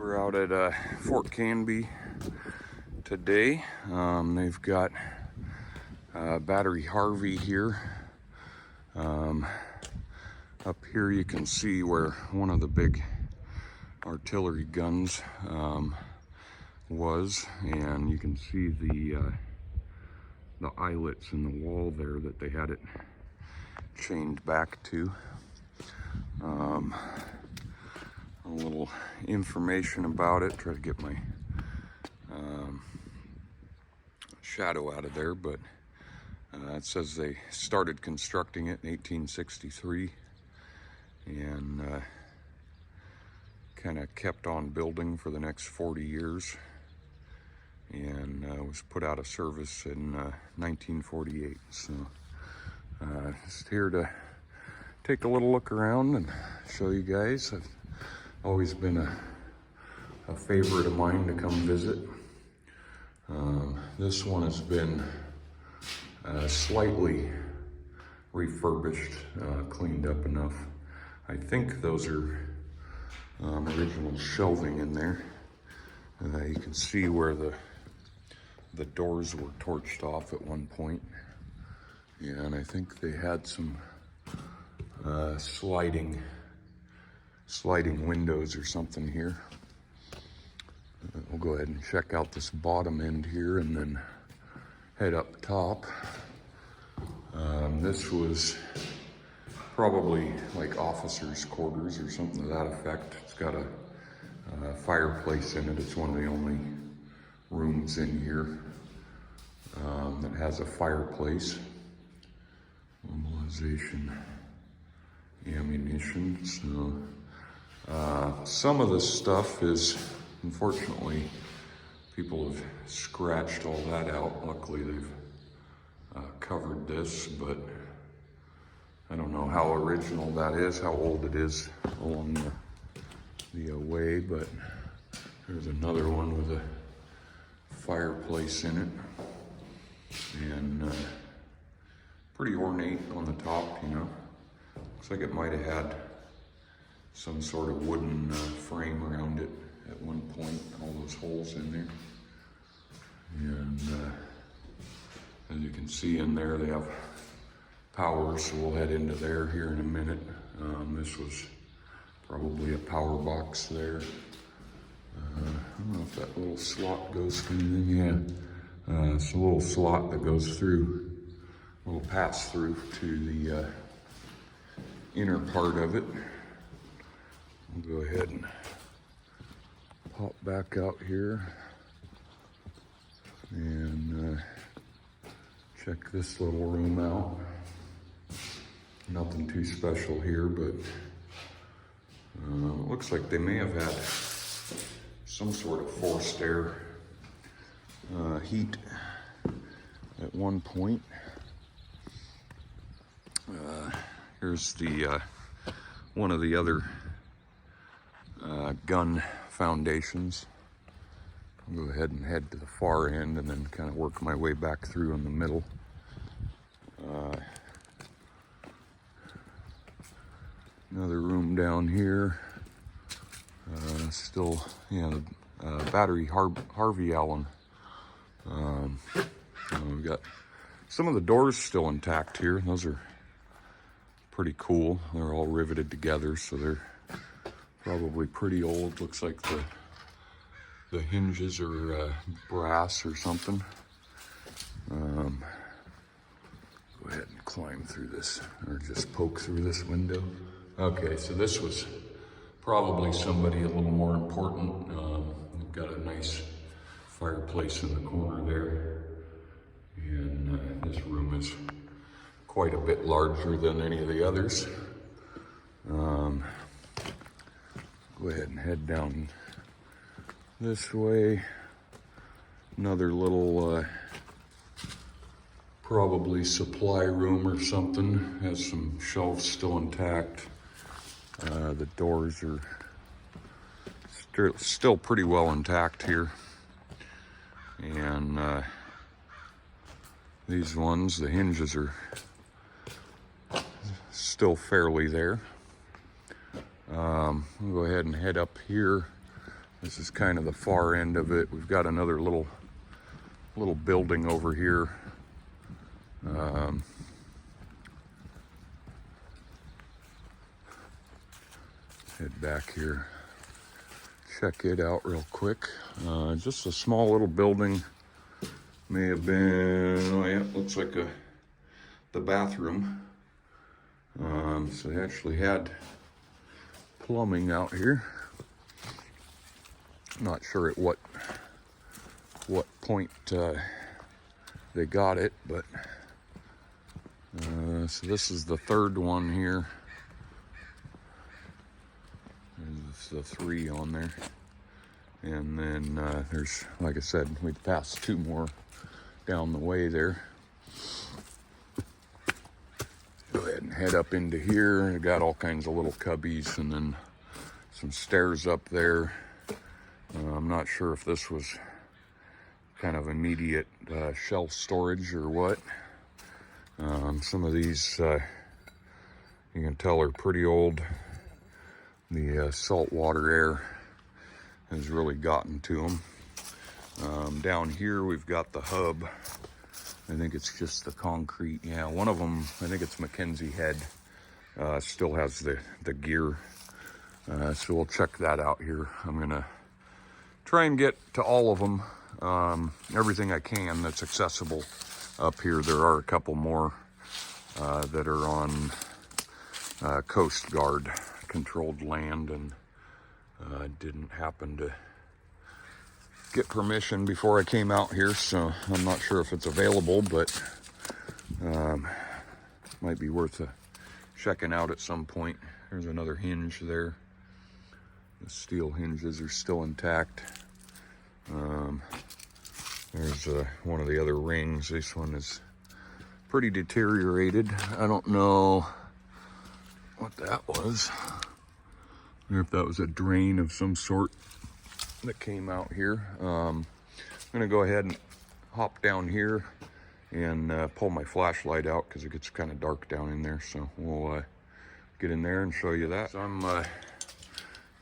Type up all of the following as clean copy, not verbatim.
We're out at Fort Canby today. They've got Battery Harvey here. Up here you can see where one of the big artillery guns was, and you can see the eyelets in the wall there that they had it chained back to. A little information about it. Try to get my shadow out of there, but it says they started constructing it in 1863 and kind of kept on building for the next 40 years and was put out of service in 1948. So just here to take a little look around and show you guys. I've always been a favorite of mine to come visit. This one has been slightly refurbished, cleaned up enough. I think those are original shelving in there. You can see where the doors were torched off at one point. Yeah, and I think they had some sliding windows or something here. We'll go ahead and check out this bottom end here and then head up top. This was probably like officers' quarters or something to that effect. It's got a fireplace in it. It's one of the only rooms in here that has a fireplace. Mobilization ammunition. So some of this stuff is, unfortunately, people have scratched all that out. Luckily they've covered this, but I don't know how original that is, how old it is along the way, but there's another one with a fireplace in it, and pretty ornate on the top, you know. Looks like it might have had some sort of wooden frame around it at one point, all those holes in there. And as you can see in there, they have power, so we'll head into there here in a minute. This was probably a power box there. I don't know if that little slot goes through anything. Yeah, it's a little slot that goes through, a little pass through to the inner part of it. We'll go ahead and pop back out here and check this little room out. Nothing too special here, but it looks like they may have had some sort of forced air heat at one point. Here's the one of the other gun foundations. I'll go ahead and head to the far end and then kind of work my way back through in the middle. Another room down here. Still, yeah, Battery Harvey Allen. We've got some of the doors still intact here. Those are pretty cool. They're all riveted together, so they're probably pretty old. Looks like the hinges are brass or something. Go ahead and climb through this, or just poke through this window. Okay, so this was probably somebody a little more important. We've got a nice fireplace in the corner there, and this room is quite a bit larger than any of the others. Go ahead and head down this way. Another little probably supply room or something. Has some shelves still intact. The doors are still pretty well intact here. And these ones, the hinges are still fairly there. We'll go ahead and head up here This is kind of the far end of it. We've got another little building over here. Head back here, check it out real quick. Just a small little building. May have been, oh yeah, looks like the bathroom. So they actually had plumbing out here. Not sure at what point they got it, but so this is the third one here. There's the 3 on there, and then there's, like I said, we passed 2 more down the way there. Go ahead and head up into here. I got all kinds of little cubbies, and then some stairs up there. I'm not sure if this was kind of immediate shelf storage or what. Some of these, you can tell, are pretty old. The saltwater air has really gotten to them. Down here we've got the hub. I think it's just the concrete. Yeah, one of them, I think it's Mackenzie Head, still has the gear. So we'll check that out here. I'm gonna try and get to all of them, everything I can that's accessible up here. There are a couple more that are on Coast Guard controlled land, and didn't happen to get permission before I came out here, so I'm not sure if it's available, but might be worth checking out at some point. There's another hinge there. The steel hinges are still intact. There's one of the other rings. This one is pretty deteriorated. I don't know what that was. I wonder if that was a drain of some sort that came out here. I'm gonna go ahead and hop down here and pull my flashlight out because it gets kind of dark down in there. So we'll get in there and show you that. So I'm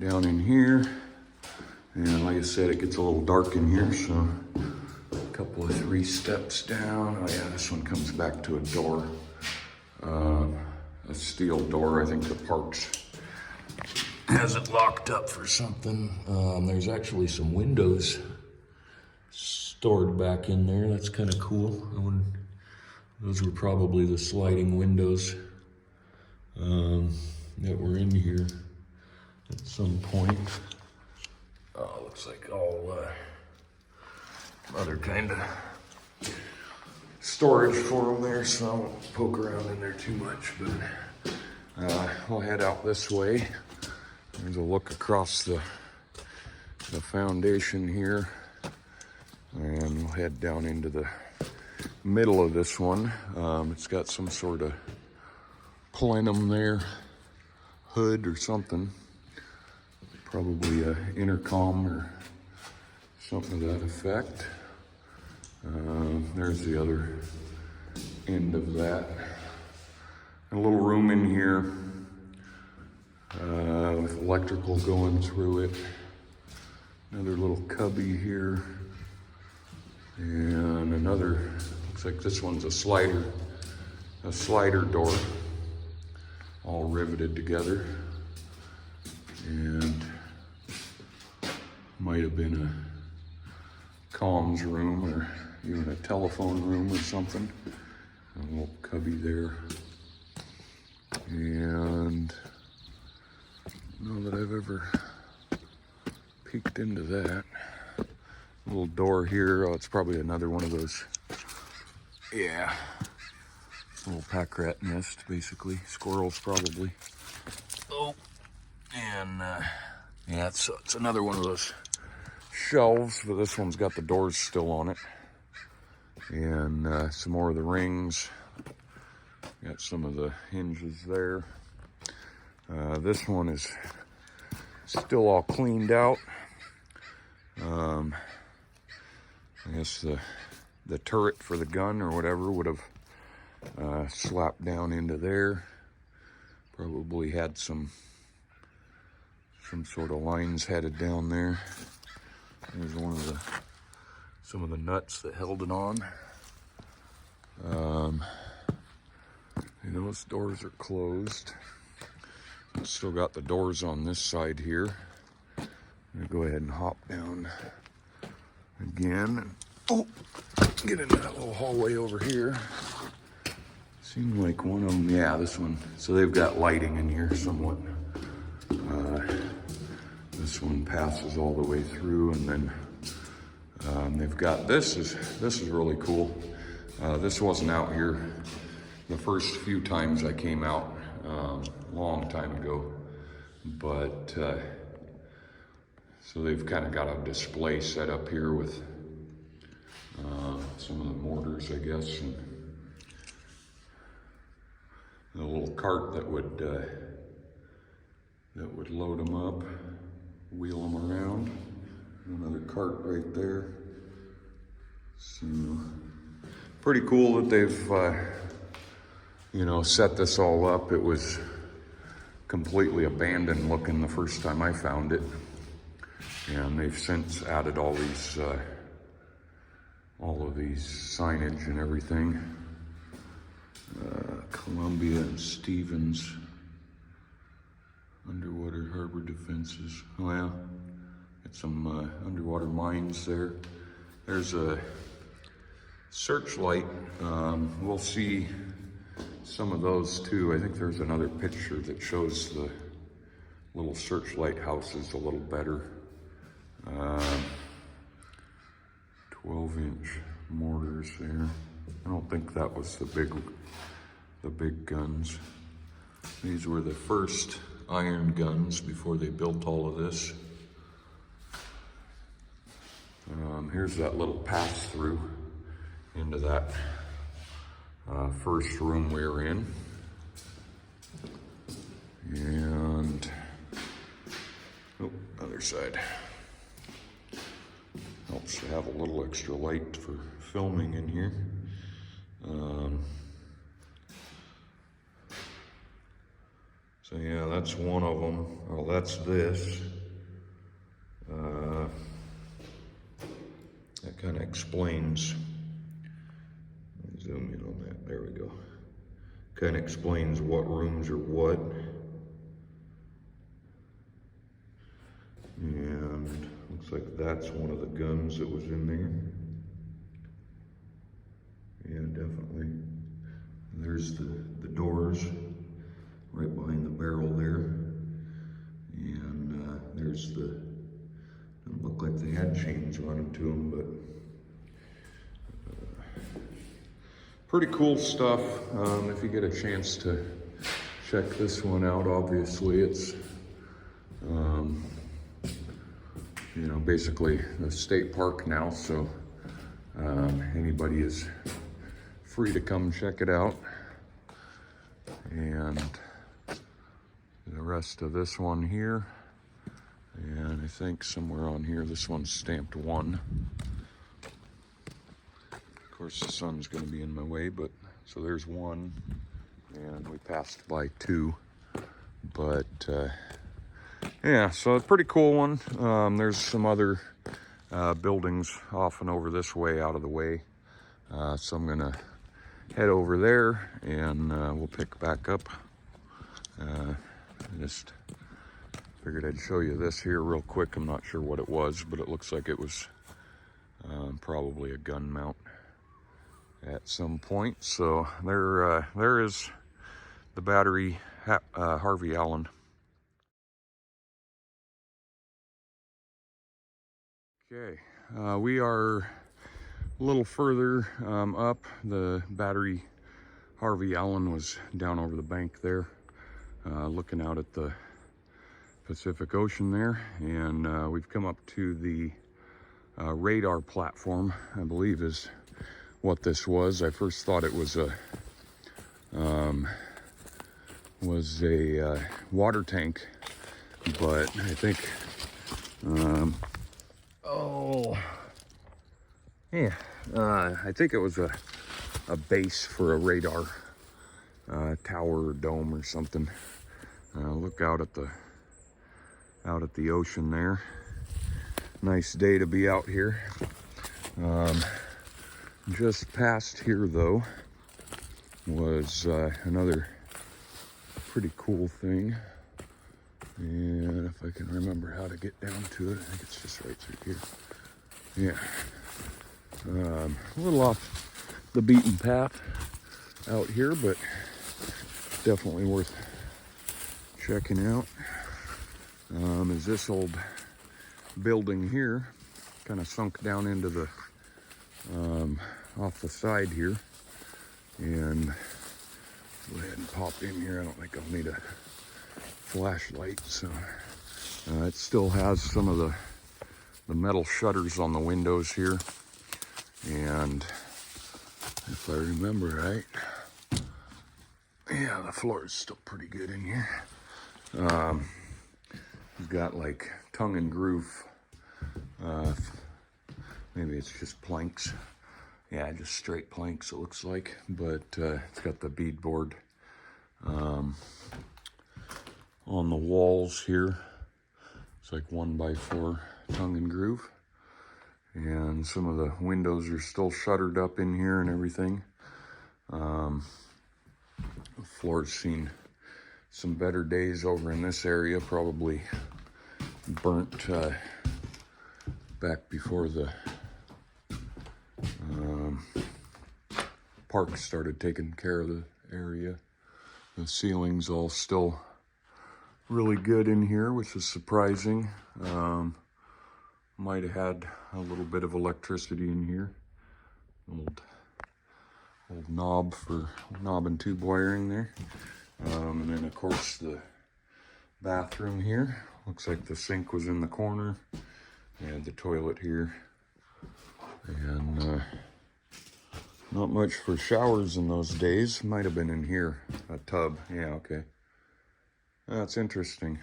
down in here, and like I said, it gets a little dark in here, so a couple of 3 steps down. Oh yeah, this one comes back to a door, a steel door. I think the parts has it locked up for something. There's actually some windows stored back in there. That's kind of cool. Those were probably the sliding windows that were in here at some point. Looks like all other kind of storage for them there, so I won't poke around in there too much, but I'll head out this way. There's a look across the foundation here, and we'll head down into the middle of this one. It's got some sort of plenum there, hood or something, probably a intercom or something to that effect. There's the other end of that. A little room in here with electrical going through it. Another little cubby here, and another, looks like this one's a slider door, all riveted together, and might have been a comms room or even a telephone room or something. A little cubby there, and I don't know that I've ever peeked into that. Little door here. Oh, it's probably another one of those, yeah, little pack rat nest, basically. Squirrels, probably. Oh, and yeah, it's another one of those shelves, but this one's got the doors still on it. And some more of the rings. Got some of the hinges there. This one is still all cleaned out. I guess the turret for the gun or whatever would have slapped down into there. Probably had some some sort of lines headed down there. There's some of the nuts that held it on. Those doors are closed. Still got the doors on this side here. I'm gonna go ahead and hop down again. Oh, get into that little hallway over here. Seemed like one of them, yeah, this one. So they've got lighting in here somewhat. This one passes all the way through, and then they've got, this is really cool. This wasn't out here the first few times I came out, long time ago, but so they've kind of got a display set up here with some of the mortars, I guess, and a little cart that would load them up, wheel them around. Another cart right there. So pretty cool that they've set this all up. It was completely abandoned looking the first time I found it, and they've since added all of these signage and everything. Columbia and Stevens underwater harbor defenses. Oh yeah, got some underwater mines there. There's a searchlight. We'll see some of those too. I think there's another picture that shows the little searchlight houses a little better. 12-inch mortars there. I don't think that was the big guns. These were the first iron guns before they built all of this. Here's that little pass through into that first room we were in. And, oh, other side. Helps to have a little extra light for filming in here. So yeah, that's one of them. Oh, that's this. That kind of explains, zoom in on that, there we go. Kind of explains what rooms are what. And looks like that's one of the guns that was in there. Yeah, definitely. And there's the doors right behind the barrel there. And there's doesn't look like they had chains running to them, but pretty cool stuff. If you get a chance to check this one out, obviously it's basically a state park now, so anybody is free to come check it out. And the rest of this one here, and I think somewhere on here this one's stamped 1. Of course the sun's going to be in my way, but so there's 1, and we passed by 2, but yeah, so a pretty cool one. There's some other buildings off and over this way, out of the way, so I'm gonna head over there and we'll pick back up. Just figured I'd show you this here real quick. I'm not sure what it was, but it looks like it was probably a gun mount at some point. So there is the battery, Harvey Allen. Okay, we are a little further up. The battery Harvey Allen was down over the bank there, looking out at the Pacific Ocean there, and we've come up to the radar platform, I believe is what this was. I first thought it was a water tank, but I think I think it was a base for a radar tower or dome or something. Look out at the out at the ocean there. Nice day to be out here. Just past here though was another pretty cool thing. And if I can remember how to get down to it, I think it's just right through here. Yeah. A little off the beaten path out here, but definitely worth checking out. Is this old building here kind of sunk down into the off the side here, and go ahead and pop in here. I don't think I'll need a flashlight, so it still has some of the metal shutters on the windows here, and if I remember right, yeah, the floor is still pretty good in here. You've got like tongue and groove, maybe it's just planks. Yeah, just straight planks it looks like, but it's got the beadboard on the walls here. It's like 1x4 tongue and groove, and some of the windows are still shuttered up in here and everything. The floor's seen some better days over in this area, probably burnt back before the park started taking care of the area. The ceiling's all still really good in here, which is surprising. Might have had a little bit of electricity in here. Old knob for knob and tube wiring there. And then of course the bathroom here. Looks like the sink was in the corner. And the toilet here. And not much for showers in those days. Might have been in here, a tub. Yeah, okay. That's interesting.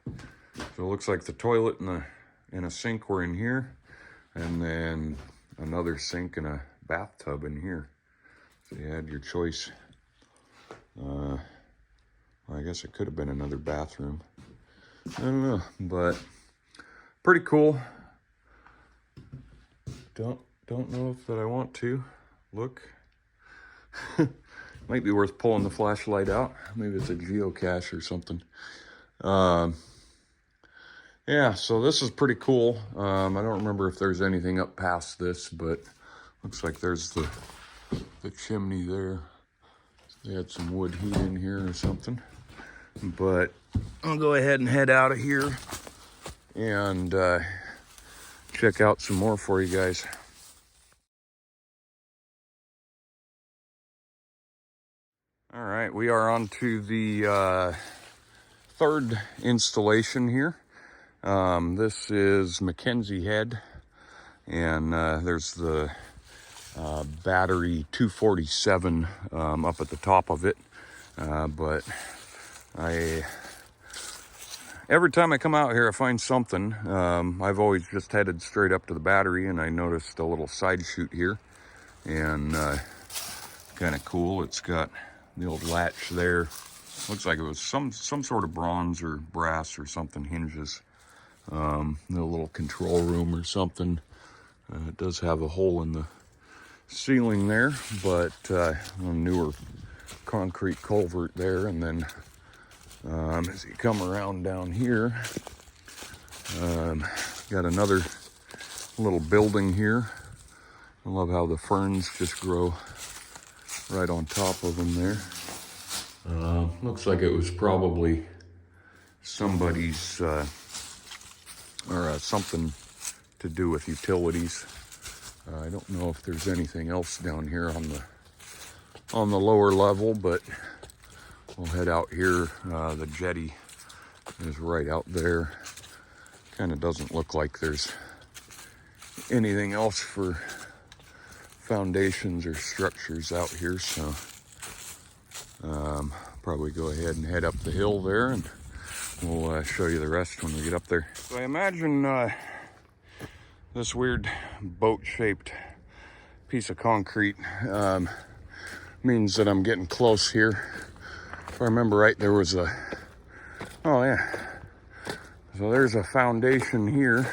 So it looks like the toilet and a sink were in here, and then another sink and a bathtub in here. So you had your choice. Well, I guess it could have been another bathroom. I don't know, but pretty cool. Don't know if that I want to look. Might be worth pulling the flashlight out. Maybe it's a geocache or something. Yeah, so this is pretty cool. I don't remember if there's anything up past this, but looks like there's the chimney there. They had some wood heat in here or something. But I'll go ahead and head out of here and check out some more for you guys. All right, we are on to the third installation here. This is Mackenzie Head, and there's the battery 247 up at the top of it. But every time I come out here, I find something. I've always just headed straight up to the battery, and I noticed a little side chute here, and kind of cool. It's got the old latch there. Looks like it was some sort of bronze or brass or something hinges. The little control room or something. It does have a hole in the ceiling there, but a newer concrete culvert there. And then as you come around down here, got another little building here. I love how the ferns just grow right on top of them there. Looks like it was probably somebody's or something to do with utilities. I don't know if there's anything else down here on the lower level, but we'll head out here. The jetty is right out there. Kind of doesn't look like there's anything else for foundations or structures out here, so probably go ahead and head up the hill there, and we'll show you the rest when we get up there. So I imagine this weird boat-shaped piece of concrete means that I'm getting close here. If I remember right, there was a, oh yeah, So there's a foundation here.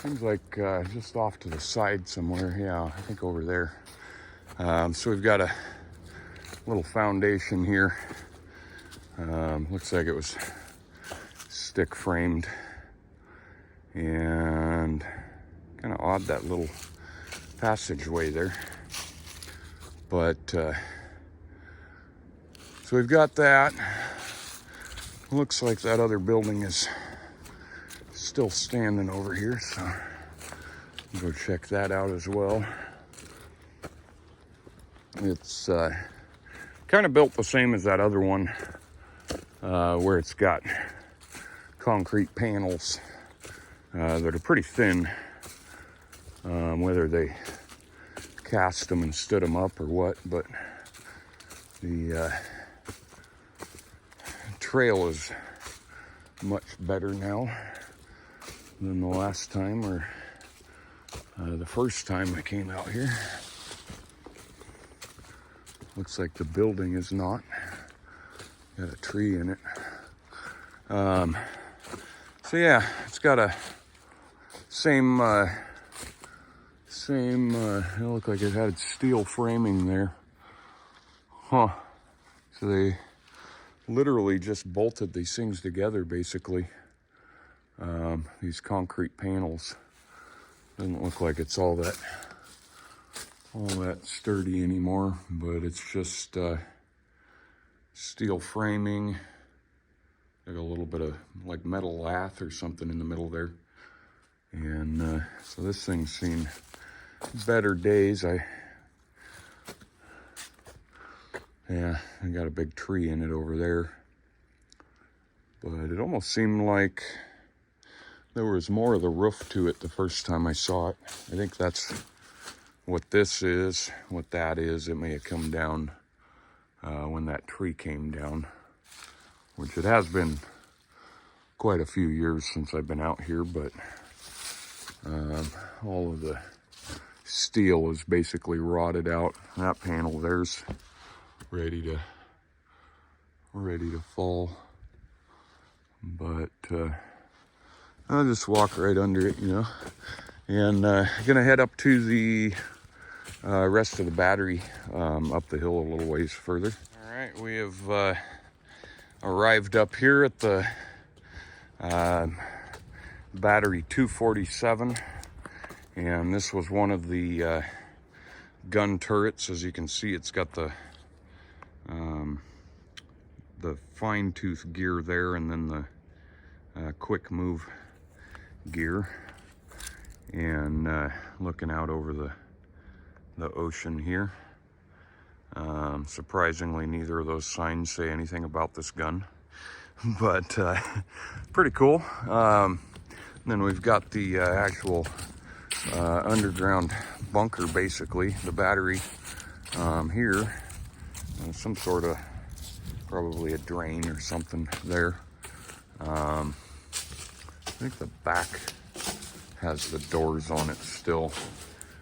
Seems like just off to the side somewhere. Yeah, I think over there. So we've got a little foundation here. Looks like it was stick framed. And kind of odd, that little passageway there. But, so we've got that. Looks like that other building is still standing over here, so we'll go check that out as well. It's kind of built the same as that other one, where it's got concrete panels that are pretty thin, whether they cast them and stood them up or what, but the trail is much better now than the last time, or the first time I came out here. Looks like the building is not. Got a tree in it. So yeah, it's got a same, it looked like it had steel framing there. Huh. So they literally just bolted these things together, basically. These concrete panels. Doesn't look like it's all that sturdy anymore, but it's just steel framing. Got a little bit of like metal lath or something in the middle there. And so this thing's seen better days. I got a big tree in it over there. But it almost seemed like there was more of the roof to it the first time I saw it. I think that's what this is, what that is. It may have come down when that tree came down, which it has been quite a few years since I've been out here, but all of the steel is basically rotted out. That panel there's ready to fall, but I'll just walk right under it, you know. And gonna head up to the rest of the battery, up the hill a little ways further. All right, we have arrived up here at the battery 247, and this was one of the gun turrets. As you can see, it's got the fine tooth gear there, and then the quick move gear, and looking out over the ocean here. Surprisingly, neither of those signs say anything about this gun, but pretty cool. Then we've got the actual underground bunker, basically the battery here, some sort of probably a drain or something there. I think the back has the doors on it still.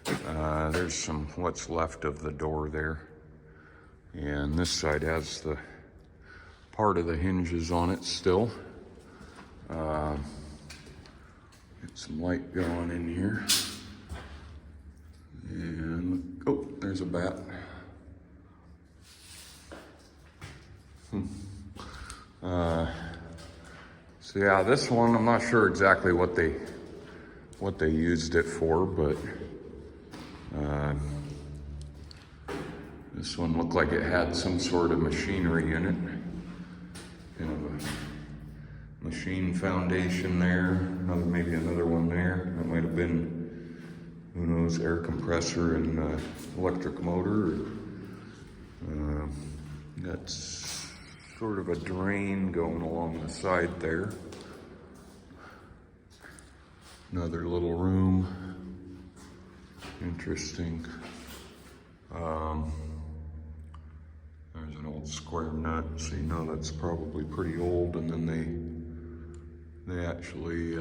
There's some what's left of the door there, and this side has the part of the hinges on it still. Get some light going in here, and oh, there's a bat. So yeah, this one, I'm not sure exactly what they used it for, but this one looked like it had some sort of machinery in it. Kind of a machine foundation there, maybe another one there. That might have been, who knows, air compressor and electric motor. That's sort of a drain going along the side there. Another little room. Interesting. There's an old square nut, so you know that's probably pretty old. And then they actually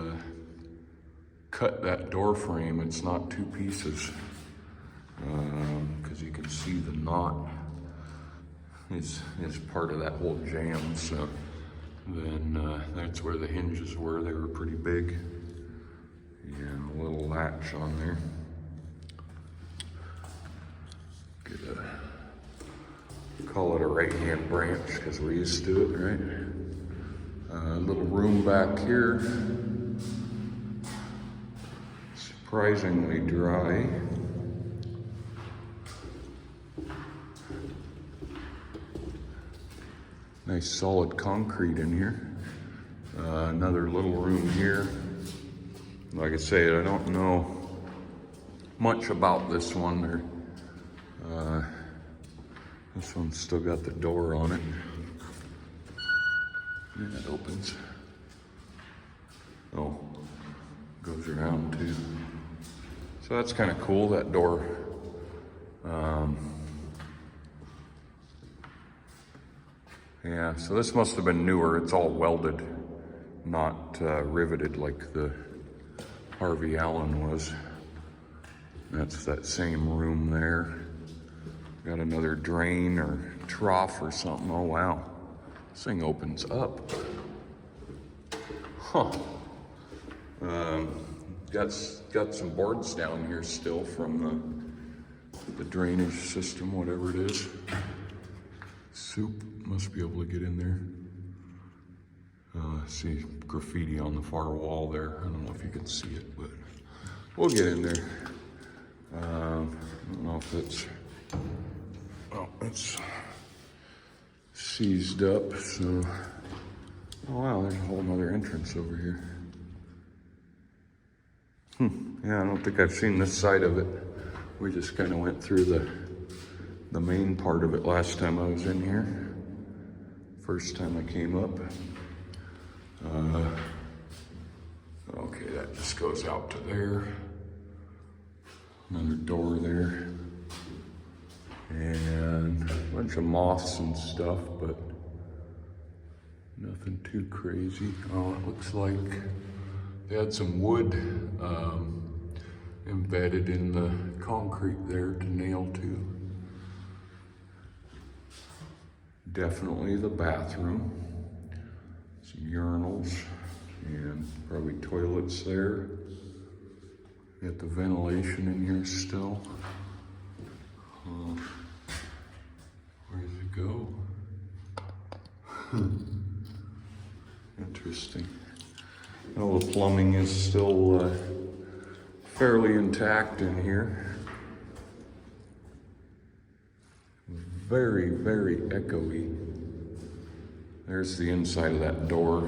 cut that door frame. It's not two pieces, because you can see the knot is part of that whole jam. So Then that's where the hinges were. They were pretty big. And a little latch on there. Call it a right-hand branch because we're used to it, right? A little room back here. Surprisingly dry. Nice solid concrete in here. Another little room here. Like I say, I don't know much about this one. This one's still got the door on it. And it opens. Oh, goes around too. So that's kind of cool, that door. Yeah, so this must have been newer. It's all welded, not riveted like the Harvey Allen was. That's that same room there. Got another drain or trough or something. Oh wow, this thing opens up. Huh. Got some boards down here still from the drainage system, whatever it is. Soup must be able to get in there. See graffiti on the far wall there. I don't know if you can see it, but we'll get in there. I don't know if it's, oh, it's seized up, so, oh wow, there's a whole nother entrance over here. Yeah, I don't think I've seen this side of it. We just kind of went through the main part of it last time I was in here. First time I came up. Okay, that just goes out to there. Another door there. And a bunch of moths and stuff, but nothing too crazy. Oh, it looks like they had some wood embedded in the concrete there to nail to. Definitely the bathroom. Some urinals and probably toilets there. Got the ventilation in here still. Where does it go? Interesting. Well, the plumbing is still fairly intact in here. Very, very echoey. There's the inside of that door.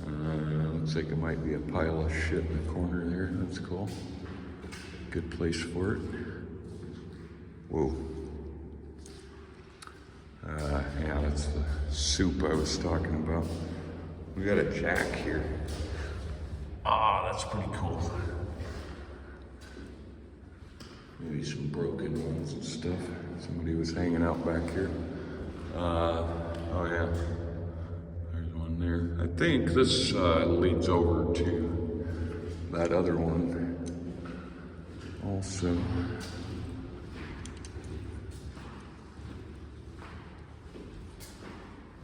Looks like it might be a pile of shit in the corner there. That's cool. Good place for it. Whoa. Yeah, that's the soup I was talking about. We got a jack here. Ah, that's pretty cool. Maybe some broken ones and stuff. Somebody was hanging out back here. Oh yeah, there's one there. I think this leads over to that other one also.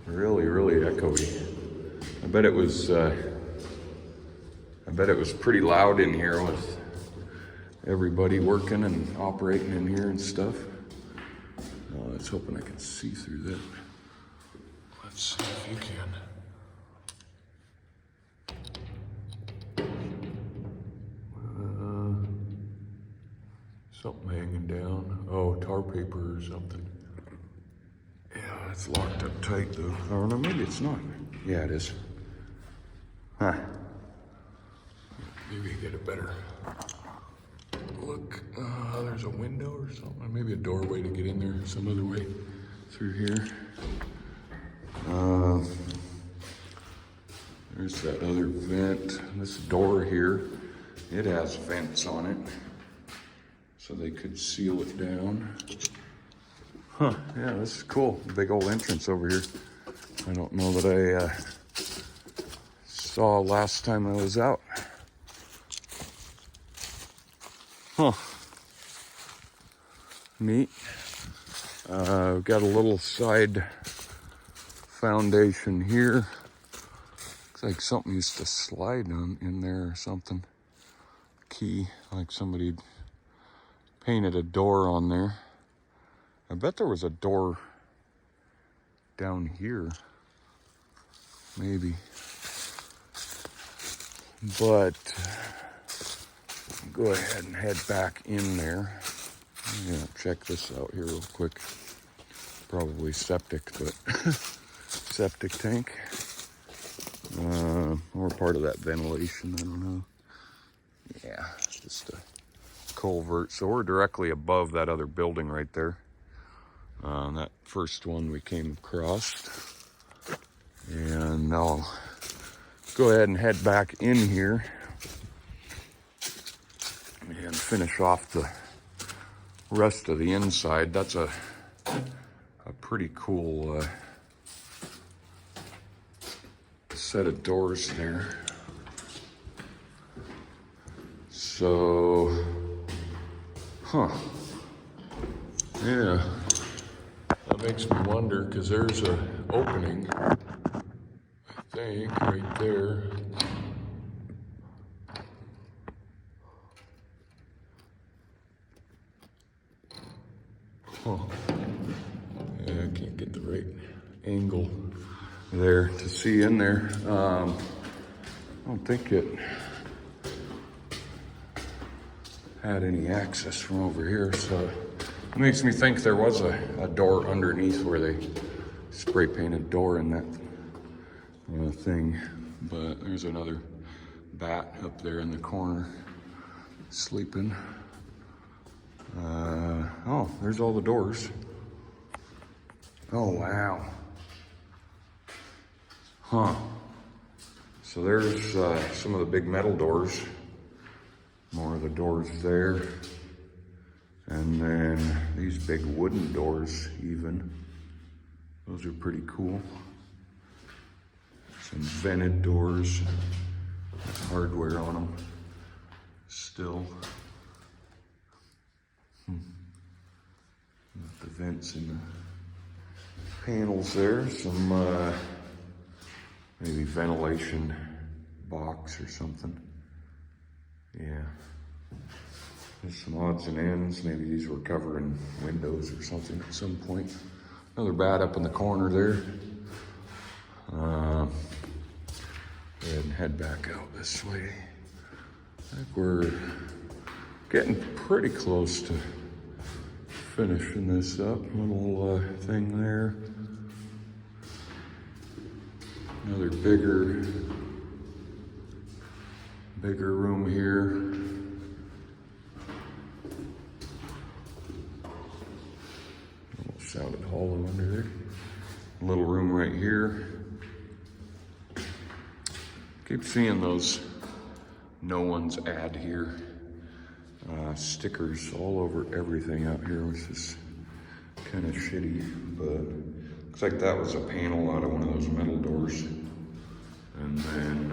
Really, really echoey. I bet it was pretty loud in here with everybody working and operating in here and stuff. Oh, let's hoping I can see through that. Let's see if you can. Something hanging down. Oh, tar paper or something. Yeah, it's locked up tight though. Or no, maybe it's not. Yeah, it is. Huh. Maybe you get a better look. There's a window or something. Maybe a doorway to get in there some other way through here. There's that other vent. This door here, it has vents on it. So they could seal it down. Huh, yeah, this is cool. Big old entrance over here. I don't know that I saw last time I was out. Huh. Neat. We've got a little side foundation here. Looks like something used to slide on in there or something. Key, like somebody painted a door on there. I bet there was a door down here, maybe. But go ahead and head back in there. I'm gonna check this out here real quick. Probably septic, but septic tank. Or part of that ventilation, I don't know. Yeah, just a culvert. So we're directly above that other building right there. That first one we came across. And I'll go ahead and head back in here and finish off the rest of the inside. That's a pretty cool set of doors there. So, yeah, that makes me wonder, because there's an opening, I think, right there. Huh. Yeah, I can't get the right angle there to see in there. I don't think it had any access from over here, so it makes me think there was a door underneath where they spray painted door in that thing. But there's another bat up there in the corner sleeping. Oh, there's all the doors. Oh, wow. Huh. So there's some of the big metal doors. More of the doors there. And then these big wooden doors even. Those are pretty cool. Some vented doors with hardware on them still. Got the vents in the panels there. Some maybe ventilation box or something. Yeah. There's some odds and ends. Maybe these were covering windows or something at some point. Another bat up in the corner there. Go ahead and head back out this way. I think we're getting pretty close to finishing this up. Little thing there. Another bigger room here. Almost sounded hollow under there. Little room right here. Keep seeing those no one's ad here. Stickers all over everything out here, which is kind of shitty, but looks like that was a panel out of one of those metal doors. And then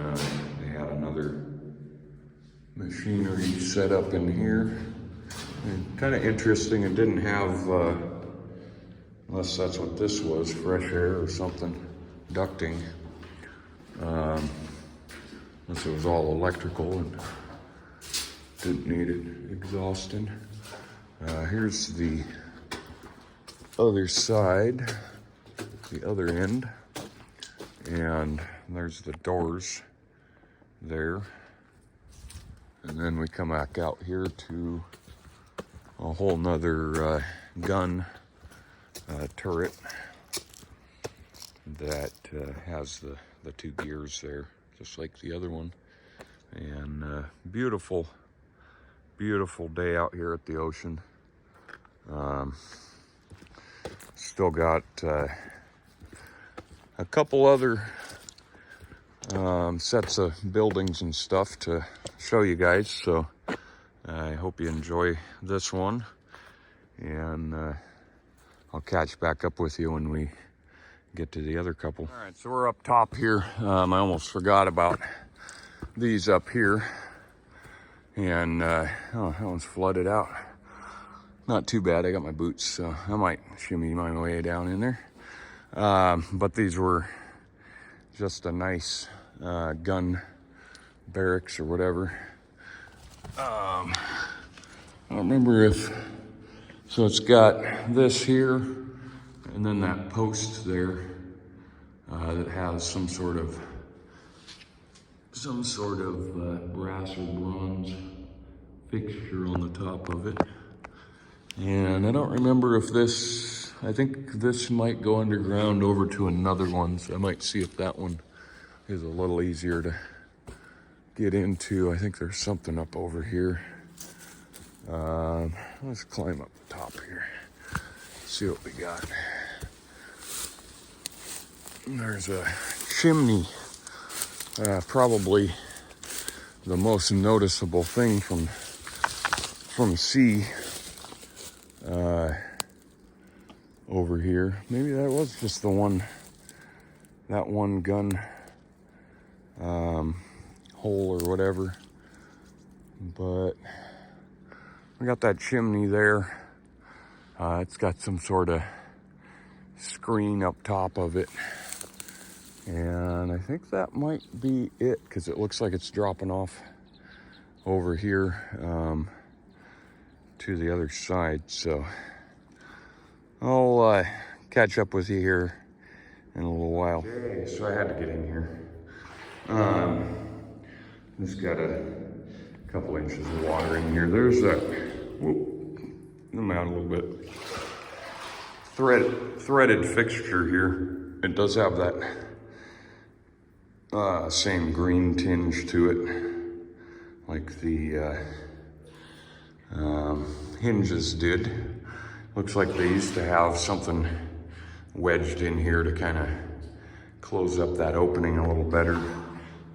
they had another machinery set up in here. And kind of interesting, it didn't have, unless that's what this was, fresh air or something, ducting. Unless it was all electrical and didn't need it exhausting. Here's the other side, the other end, and there's the doors there. And then we come back out here to a whole nother gun turret that has the two gears there, just like the other one. And beautiful day out here at the ocean. Still got a couple other sets of buildings and stuff to show you guys, so I hope you enjoy this one, and I'll catch back up with you when we get to the other couple. All right, so we're up top here. I almost forgot about these up here, and oh, that one's flooded out. Not too bad. I got my boots, so I might shimmy my way down in there. But these were just a nice gun barracks or whatever. I don't remember if, so it's got this here and then that post there that has some sort of brass or bronze fixture on the top of it. And I don't remember if this, I think this might go underground over to another one, so I might see if that one is a little easier to get into. I think there's something up over here. Let's climb up the top here, see what we got. There's a chimney, probably the most noticeable thing from sea over here. Maybe that was just the one, that one gun hole or whatever. But we got that chimney there. It's got some sort of screen up top of it. And I think that might be it, because it looks like it's dropping off over here to the other side. So I'll catch up with you here in a little while. Okay, so I had to get in here. This got a couple inches of water in here. There's that, whoop, zoom out a little bit. Threaded fixture here. It does have that same green tinge to it, like the hinges did. Looks like they used to have something wedged in here to kind of close up that opening a little better.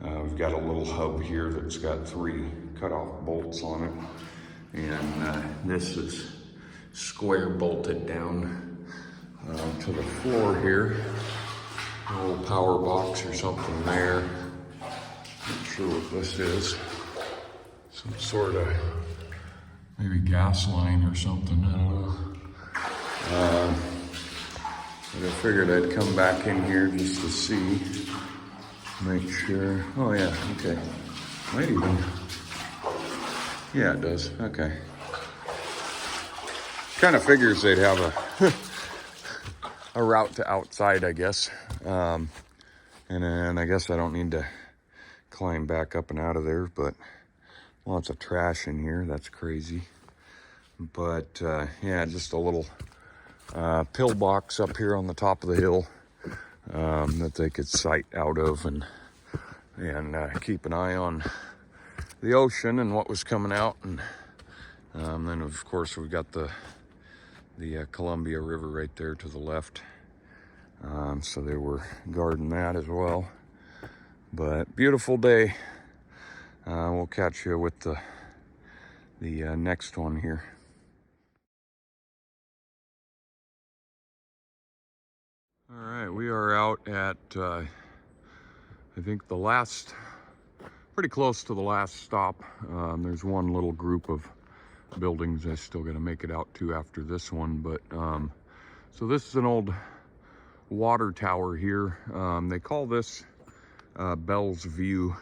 We've got a little hub here that's got 3 cut-off bolts on it, and this is square bolted down to the floor here. A little power box or something there. Not sure what this is. Some sort of maybe gas line or something, I don't know. But I figured I'd come back in here just to see, make sure. Oh yeah, okay. Might even, yeah, it does, okay. Kind of figures they'd have a route to outside, I guess. And then I guess I don't need to climb back up and out of there, but lots of trash in here. That's crazy. But yeah, just a little pillbox up here on the top of the hill that they could sight out of and keep an eye on the ocean and what was coming out. And then of course we've got the Columbia River right there to the left. So they were guarding that as well. But beautiful day. We'll catch you with the next one here. All right, we are out at I think the last, pretty close to the last stop. There's one little group of buildings I still got to make it out to after this one, but so this is an old water tower here. They call this Bell's View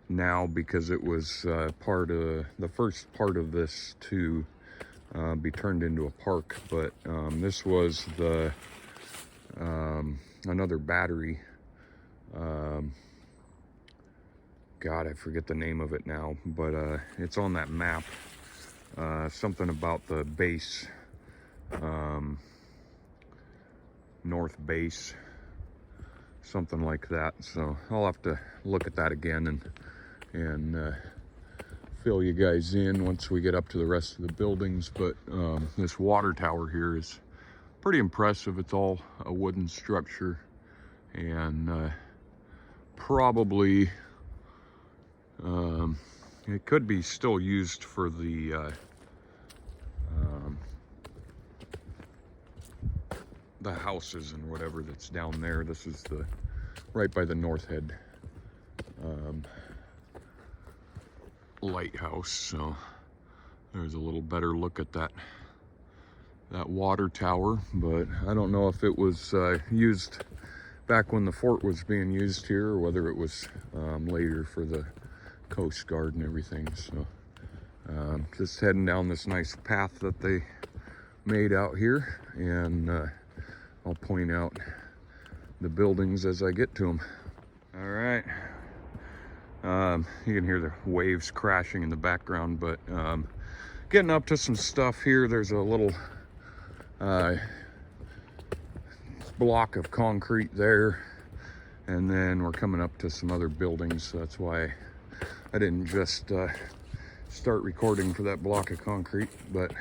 now because it was part of the first part of this to be turned into a park, but this was the another battery. God, I forget the name of it now, but it's on that map. Something about the base, north base, something like that. So I'll have to look at that again and fill you guys in once we get up to the rest of the buildings. But this water tower here is pretty impressive. It's all a wooden structure, and probably it could be still used for the houses and whatever that's down there. This is the right by the North Head lighthouse. So there's a little better look at that that water tower, but I don't know if it was used back when the fort was being used here, or whether it was later for the Coast Guard and everything. So just heading down this nice path that they made out here, and I'll point out the buildings as I get to them. All right. You can hear the waves crashing in the background, but getting up to some stuff here. There's a little block of concrete there, and then we're coming up to some other buildings. So that's why I didn't just start recording for that block of concrete. But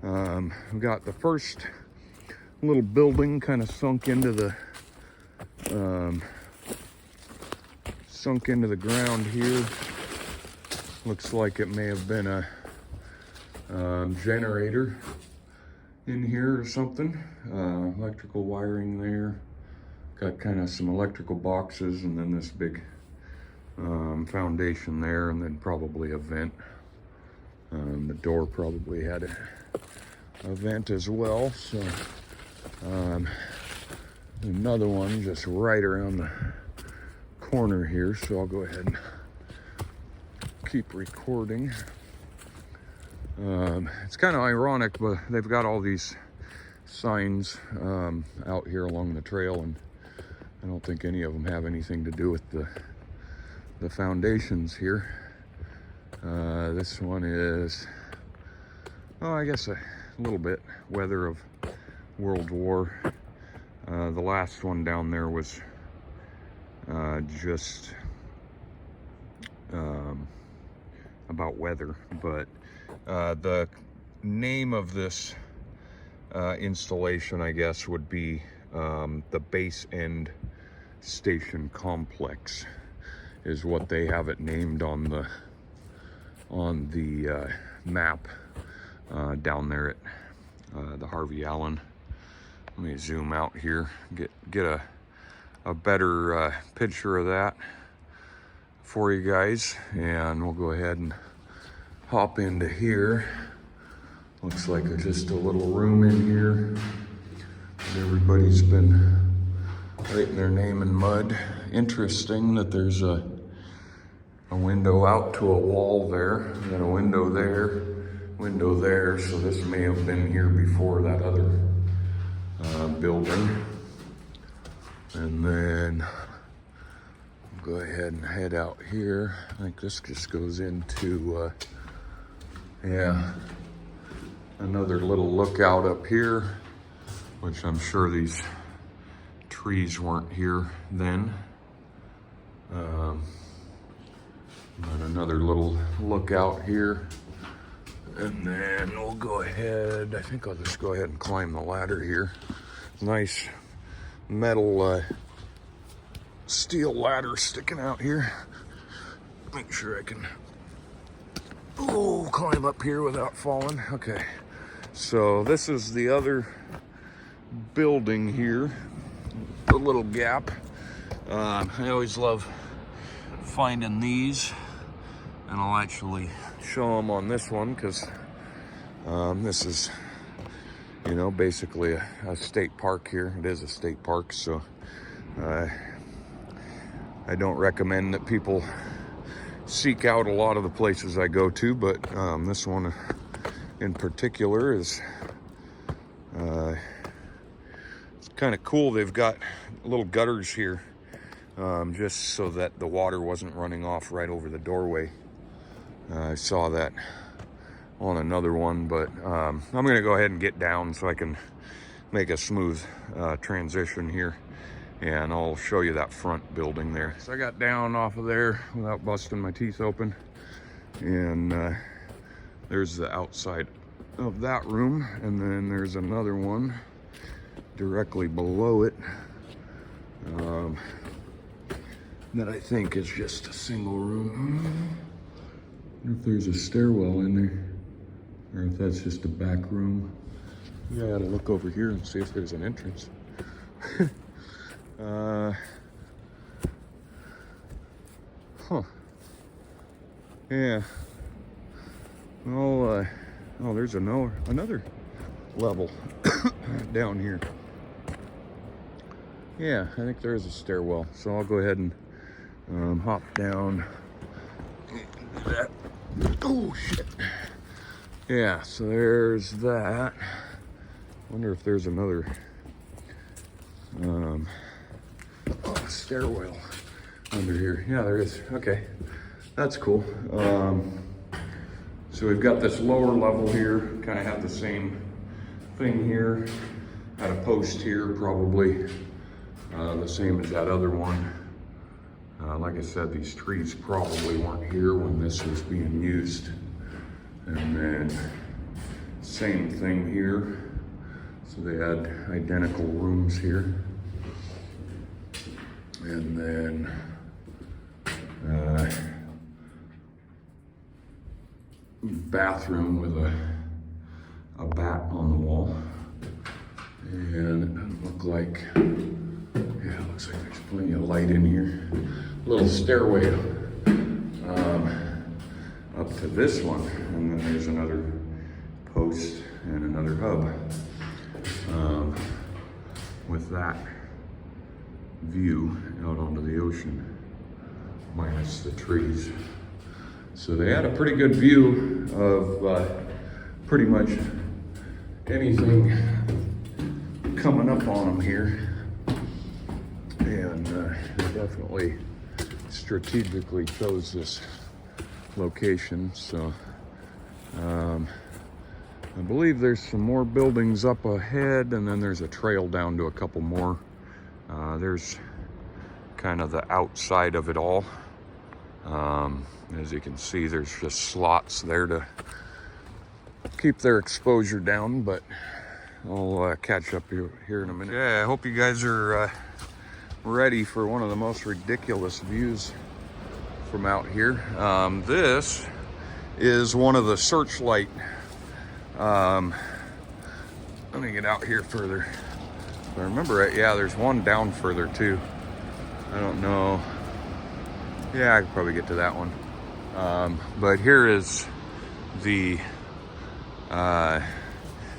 we got the first little building kind of sunk into the ground here. Looks like it may have been a generator in here or something. Electrical wiring there. Got kind of some electrical boxes, and then this big foundation there, and then probably a vent. The door probably had a vent as well. So another one just right around the corner here, so I'll go ahead and keep recording. It's kind of ironic, but they've got all these signs out here along the trail, and I don't think any of them have anything to do with the foundations here. This one is, oh, I guess a little bit weather of World War. The last one down there was just about weather, but the name of this installation, I guess, would be the Base End Station Complex, is what they have it named on the map down there at the Harvey Allen. Let me zoom out here, get a better picture of that for you guys, and we'll go ahead and hop into here. Looks like just a little room in here. Everybody's been writing their name in mud. Interesting that there's a window out to a wall there, and then a window there, so this may have been here before that other building. And then go ahead and head out here. I think this just goes into yeah, another little lookout up here, which I'm sure these trees weren't here then. But another little lookout here. And then we'll go ahead, I think I'll just go ahead and climb the ladder here. Nice metal steel ladder sticking out here. Make sure I can climb up here without falling. Okay, so this is the other building here, the little gap. I always love finding these, and I'll actually show them on this one, because this is, you know, basically a state park here. It is a state park, so I don't recommend that people seek out a lot of the places I go to, but this one in particular is it's kind of cool. They've got little gutters here just so that the water wasn't running off right over the doorway. I saw that on another one, but I'm gonna go ahead and get down so I can make a smooth transition here, and I'll show you that front building there. So I got down off of there without busting my teeth open, and there's the outside of that room, and then there's another one directly below it that I think is just a single room. I wonder if there's a stairwell in there, or if that's just a back room. Yeah, I gotta look over here and see if there's an entrance. Huh. Yeah. Oh, there's another level down here. Yeah, I think there is a stairwell, so I'll go ahead and hop down and do that. Oh shit. Yeah, so there's that. Wonder if there's another stairwell under here. Yeah, there is. Okay, that's cool. So we've got this lower level here, kind of have the same thing here. Had a post here, probably the same as that other one. Like I said, these trees probably weren't here when this was being used. And then same thing here. So they had identical rooms here. And then bathroom with a bat on the wall. And it doesn't look like, yeah, it looks like there's plenty of light in here. A little stairway up to this one. And then there's another post and another hub with that view out onto the ocean, minus the trees. So they had a pretty good view of pretty much anything coming up on them here. And they definitely strategically chose this location. So I believe there's some more buildings up ahead, and then there's a trail down to a couple more. There's kind of the outside of it all. As you can see, there's just slots there to keep their exposure down, but I'll catch up here in a minute. Yeah, I hope you guys are ready for one of the most ridiculous views from out here. This is one of the searchlight. Let me get out here further. If I remember it, yeah, there's one down further too. I don't know. Yeah, I could probably get to that one. But here is the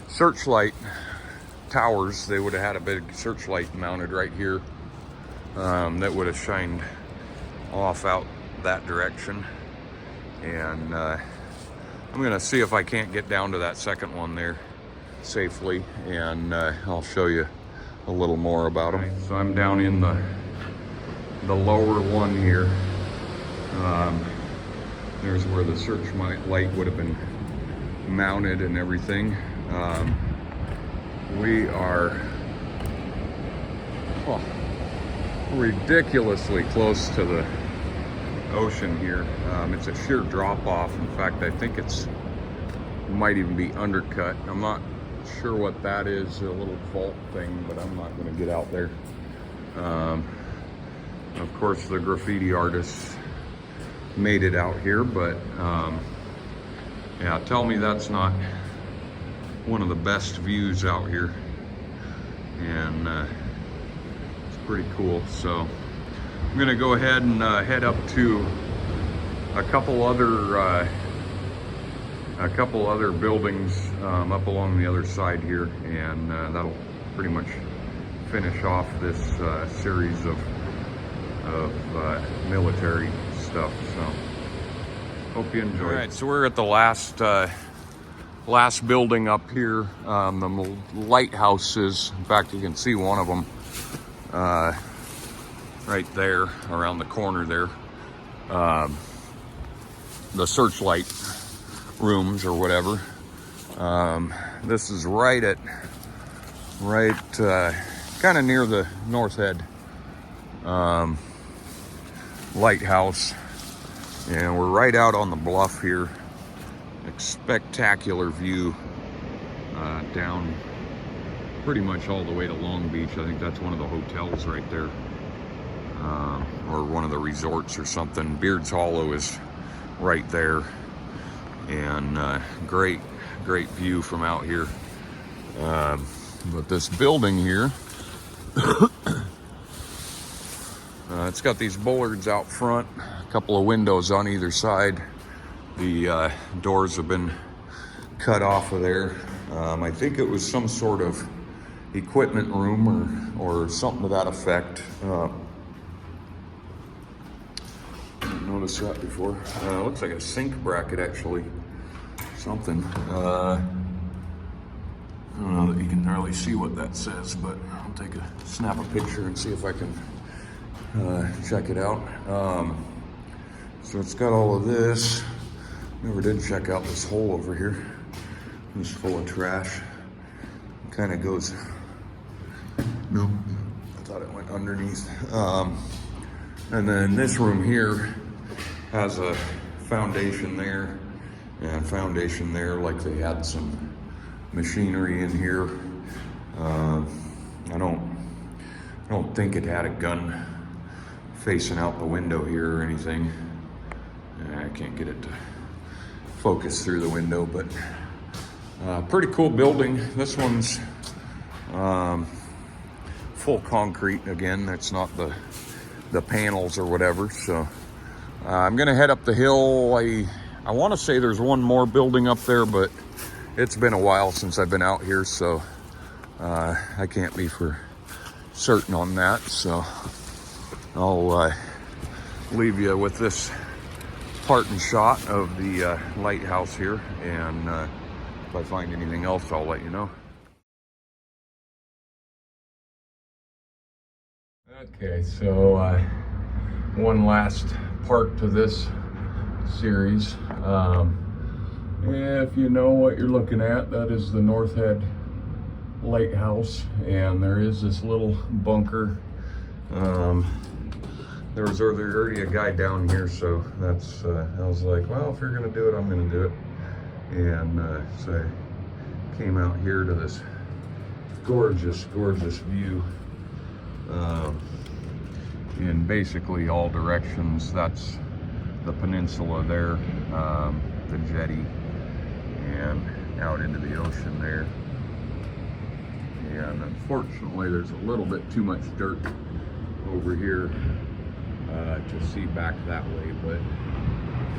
searchlight towers. They would have had a big searchlight mounted right here that would have shined off out that direction. And I'm gonna see if I can't get down to that second one there safely, and I'll show you a little more about them. Right, so I'm down in the lower one here. There's where the searchlight would have been mounted and everything. We are ridiculously close to the ocean here. It's a sheer drop off. In fact, I think it might even be undercut. I'm not sure what that is, a little vault thing, but I'm not going to get out there. Of course, the graffiti artists made it out here, but yeah, tell me that's not one of the best views out here. And it's pretty cool. So I'm gonna go ahead and head up to a couple other buildings up along the other side here, and that'll pretty much finish off this series of military stuff. So hope you enjoy. All right, so we're at the last building up here. The lighthouses. In fact, you can see one of them right there around the corner there. The searchlight rooms or whatever. This is right kind of near the North Head lighthouse, and we're right out on the bluff here. A spectacular view down pretty much all the way to Long Beach. I think that's one of the hotels right there, or one of the resorts or something. Beard's Hollow is right there, and great view from out here. But this building here, it's got these bollards out front, a couple of windows on either side. The doors have been cut off of there. I think it was some sort of equipment room or something to that effect. Didn't notice that before. Looks like a sink bracket actually. Something. I don't know that you can really see what that says, but I'll snap a picture and see if I can check it out. So it's got all of this. Never did check out this hole over here. It's full of trash. Kind of goes, no, I thought it went underneath. And then this room here has a foundation there and foundation there, like they had some machinery in here. I don't think it had a gun facing out the window here or anything. I can't get it to focus through the window, but pretty cool building. This one's full concrete again. That's not the panels or whatever. So I'm gonna head up the hill. I want to say there's one more building up there, but it's been a while since I've been out here, so I can't be for certain on that. So I'll leave you with this parting shot of the lighthouse here, and if I find anything else, I'll let you know. Okay, so one last part to this series. If you know what you're looking at, that is the North Head Lighthouse, and there is this little bunker. There was already a guy down here, so that's I was like, well, if you're gonna do it, I'm gonna do it. And so I came out here to this gorgeous view in basically all directions. That's the peninsula there, the jetty, and out into the ocean there. And unfortunately, there's a little bit too much dirt over here to see back that way, but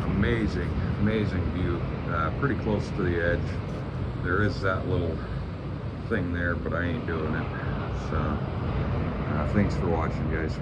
amazing view. Pretty close to the edge. There is that little thing there, but I ain't doing it. So thanks for watching, guys.